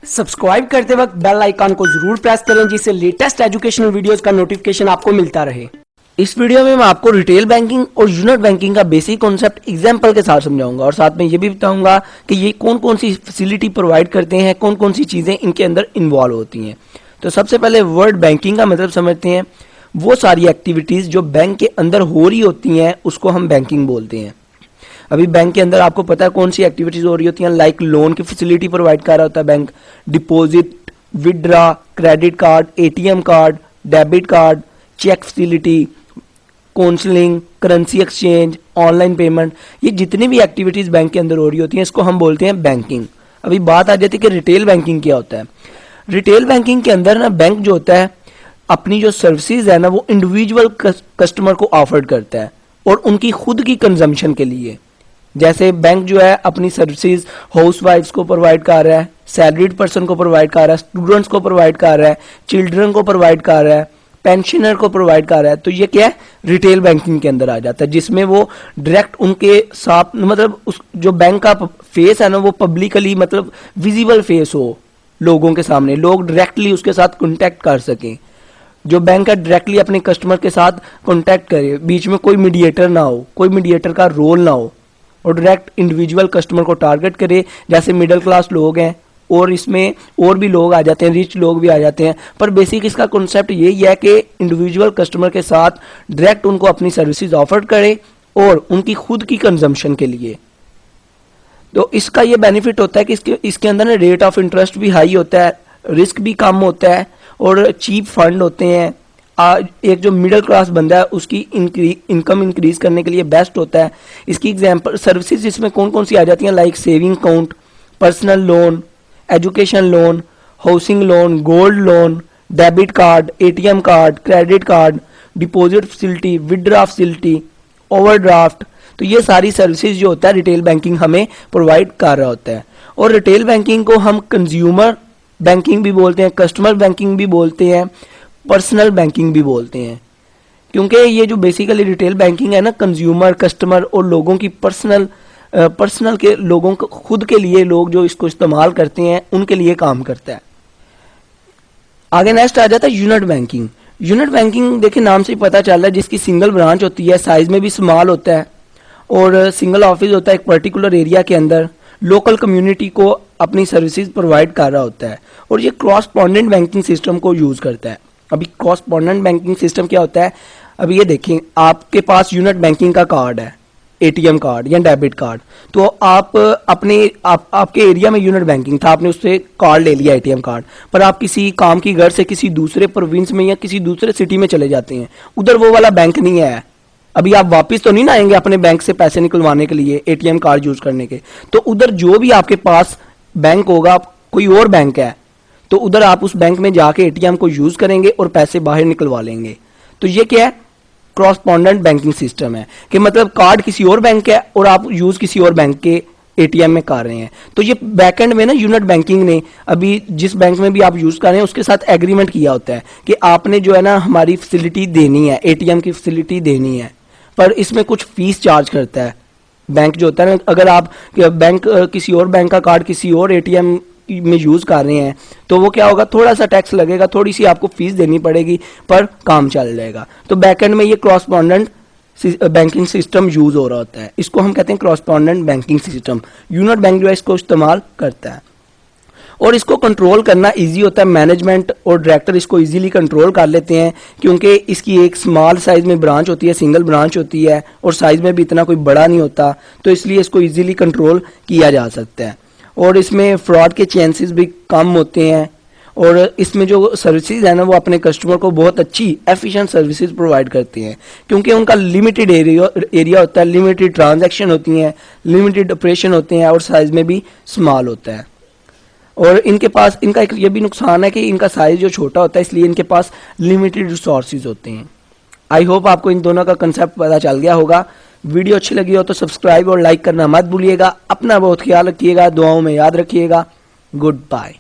Subscribe करते वक्त bell icon को जरूर प्रेस करें जिससे लेटेस्ट एजुकेशनल वीडियोस का नोटिफिकेशन आपको मिलता रहे। इस वीडियो में मैं आपको रिटेल बैंकिंग और यूनिट बैंकिंग का बेसिक कॉन्सेप्ट एग्जांपल के साथ समझाऊंगा और साथ में ये भी बताऊंगा कि ये कौन कौन सी फैसिलिटी प्रोवाइड करते हैं, कौन कौन सी चीज़ें इनके अंदर इन्वॉल्व होती हैं। तो सबसे पहले वर्ड बैंकिंग का मतलब समझते हैं। वो सारी एक्टिविटीज़ जो बैंक के अंदर हो रही होती हैं उसको हम बैंकिंग बोलते हैं। अभी बैंक के अंदर आपको पता है कौन सी एक्टिविटीज हो रही होती हैं, लाइक लोन की फैसिलिटी प्रोवाइड कर रहा होता है bank, deposit, withdraw, credit card, ATM card, debit card, cheque facility, counselling, currency exchange, online payment, ये जितनी भी एक्टिविटीज बैंक के अंदर हो रही होती हैं इसको हम बोलते हैं बैंकिंग। अभी बात आ जाती है कि रिटेल बैंकिंग क्या होता है। रिटेल बैंकिंग के अंदर ना बैंक जो होता है अपनी जो सर्विसेज है ना वो इंडिविजुअल कस्टमर को ऑफर करता है और उनकी खुद की कंजम्पशन के लिए। जैसे बैंक जो है अपनी सर्विसेज हाउसवाइफ्स को प्रोवाइड कर रहा है, सैलरीड पर्सन को प्रोवाइड कर रहा है, स्टूडेंट्स को प्रोवाइड कर रहा है, चिल्ड्रन को प्रोवाइड कर रहा है, पेंशनर को प्रोवाइड कर रहा है। तो ये क्या है, रिटेल बैंकिंग के अंदर आ जाता है, जिसमें वो डायरेक्ट उनके साथ मतलब उस जो बैंक का फेस है ना वो पब्लिकली मतलब विजिबल फेस हो लोगों के सामने, लोग डायरेक्टली उसके साथ कॉन्टैक्ट कर सकें। जो बैंक है डायरेक्टली अपने कस्टमर के साथ कॉन्टैक्ट करे, बीच में कोई मीडिएटर ना हो, कोई मीडिएटर का रोल ना हो और डायरेक्ट इंडिविजुअल कस्टमर को टारगेट करे। जैसे मिडिल क्लास लोग हैं और इसमें और भी लोग आ जाते हैं, रिच लोग भी आ जाते हैं, पर बेसिक इसका कॉन्सेप्ट यही है कि इंडिविजुअल कस्टमर के साथ डायरेक्ट उनको अपनी सर्विसेज ऑफर करे और उनकी खुद की कंजम्पशन के लिए। तो इसका ये बेनिफिट होता है कि इसके अंदर ना रेट ऑफ इंटरेस्ट भी हाई होता है, रिस्क भी कम होता है और चीप फंड होते हैं। एक जो मिडिल क्लास बंदा है उसकी इनकम इंक्रीज करने के लिए बेस्ट होता है। इसकी एग्जांपल सर्विसेज इसमें कौन कौन सी आ जाती हैं, like saving account, personal loan, education loan, housing loan, gold loan, debit card, ATM card, credit card, deposit facility, withdraw facility, overdraft. तो ये सारी सर्विसेज जो होता है रिटेल बैंकिंग हमें प्रोवाइड कर रहा होता है। और रिटेल बैंकिंग को हम कंज्यूमर बैंकिंग भी बोलते हैं, कस्टमर बैंकिंग भी बोलते हैं, पर्सनल बैंकिंग भी बोलते हैं, क्योंकि ये जो बेसिकली रिटेल बैंकिंग है ना कंज्यूमर, कस्टमर और लोगों की पर्सनल के लोगों को खुद के लिए लोग जो इसको इस्तेमाल करते हैं उनके लिए काम करता है। आगे नेक्स्ट आ जाता है यूनिट बैंकिंग। यूनिट बैंकिंग देखिए नाम से ही पता चल रहा है, जिसकी सिंगल ब्रांच होती है, साइज में भी स्मॉल होता है और सिंगल ऑफिस होता है एक पर्टिकुलर एरिया के अंदर, लोकल कम्युनिटी को अपनी सर्विसेज प्रोवाइड कर रहा होता है और ये क्रॉसपोंडेंट बैंकिंग सिस्टम को यूज करता है। अभी क्रॉसपोंडेंट बैंकिंग सिस्टम क्या होता है, अभी ये देखें आपके पास यूनिट बैंकिंग का कार्ड है, एटीएम कार्ड या डेबिट कार्ड, तो आप आपके एरिया में यूनिट बैंकिंग था, आपने उससे कार्ड ले लिया एटीएम कार्ड, पर आप किसी काम की घर से किसी दूसरे प्रोविंस में या किसी दूसरे सिटी में चले जाते हैं, उधर वो वाला बैंक नहीं है। अभी आप वापस तो नहीं ना आएंगे अपने बैंक से पैसे निकलवाने के लिए, एटीएम कार्ड यूज करने के, तो उधर जो भी आपके पास बैंक होगा कोई और बैंक है तो उधर आप उस बैंक में जाके एटीएम को यूज करेंगे और पैसे बाहर निकलवा लेंगे। तो ये क्या है, क्रॉसपोंडेंट बैंकिंग सिस्टम है कि मतलब कार्ड किसी और बैंक है और आप यूज किसी और बैंक के एटीएम में कर रहे हैं। तो ये बैकएंड में ना यूनिट बैंकिंग ने अभी जिस बैंक में भी आप यूज कर रहे हैं उसके साथ एग्रीमेंट किया होता है कि आपने जो है ना हमारी फैसिलिटी देनी है, एटीएम की फैसिलिटी देनी है, पर इसमें कुछ फीस चार्ज करता है बैंक जो होता है ना। अगर आप बैंक किसी और बैंक का कार्ड किसी और एटीएम में यूज कर रहे हैं तो वो क्या होगा, थोड़ा सा टैक्स लगेगा, थोड़ी सी आपको फीस देनी पड़ेगी, पर काम चल जाएगा। तो बैकएंड में ये क्रॉसपोंडेंट बैंकिंग सिस्टम यूज हो रहा होता है, इसको हम कहते हैं क्रॉसपोंडेंट बैंकिंग सिस्टम। यूनिट बैंक जो है इसको इस्तेमाल करता है और इसको कंट्रोल करना इजी होता है। मैनेजमेंट और डायरेक्टर इसको इजीली कंट्रोल कर लेते हैं क्योंकि इसकी एक स्मॉल साइज में ब्रांच होती है, सिंगल ब्रांच होती है और साइज में भी इतना कोई बड़ा नहीं होता, तो इसलिए इसको इजीली कंट्रोल किया जा सकता है। और इसमें फ्रॉड के चांसेस भी कम होते हैं और इसमें जो सर्विसेज है ना वो अपने कस्टमर को बहुत अच्छी एफिशिएंट सर्विसेज प्रोवाइड करते हैं क्योंकि उनका लिमिटेड एरिया होता है, लिमिटेड ट्रांजैक्शन होती हैं, लिमिटेड ऑपरेशन होते हैं और साइज में भी स्मॉल होता है। और इनके पास इनका एक ये भी नुकसान है कि इनका साइज जो छोटा होता है इसलिए इनके पास लिमिटेड रिसोर्सेज होते हैं। आई होप आपको इन दोनों का कंसेप्ट पता चल गया होगा। वीडियो अच्छी लगी हो तो सब्सक्राइब और लाइक करना मत भूलिएगा। अपना बहुत ख्याल रखिएगा, दुआओं में याद रखिएगा। Good bye.